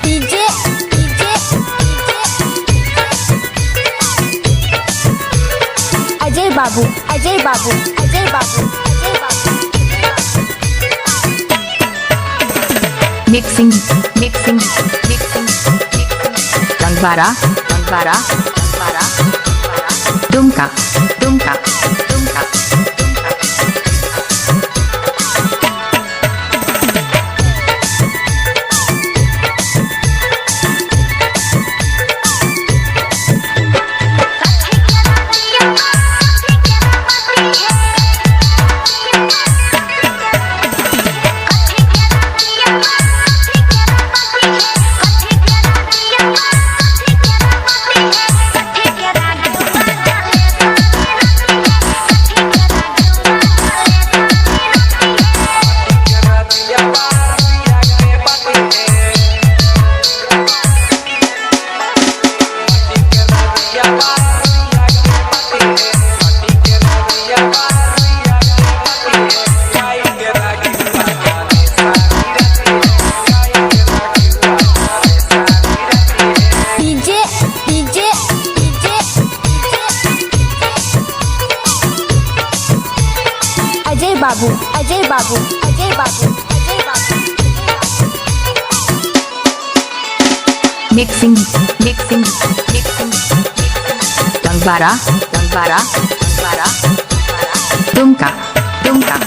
DJ Ajay Babu Ajay Babu Ajay Babu Ajay Babu mixing mixing mixing रंगवारा रंगवारा रंगवारा Dumka Dumka Dumka Ajay Babu Ajay Babu Ajay Babu Ajay Babu mixing mixing mixing रंगवारा रंगवारा रंगवारा Dumka Dumka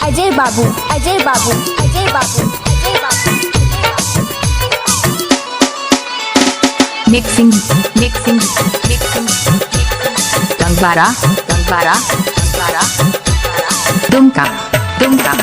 Ajay Babu Ajay Babu Ajay Babu Ajay Babu mixing mixing mixing रंगवारा रंगवारा रंगवारा दुमका दुमका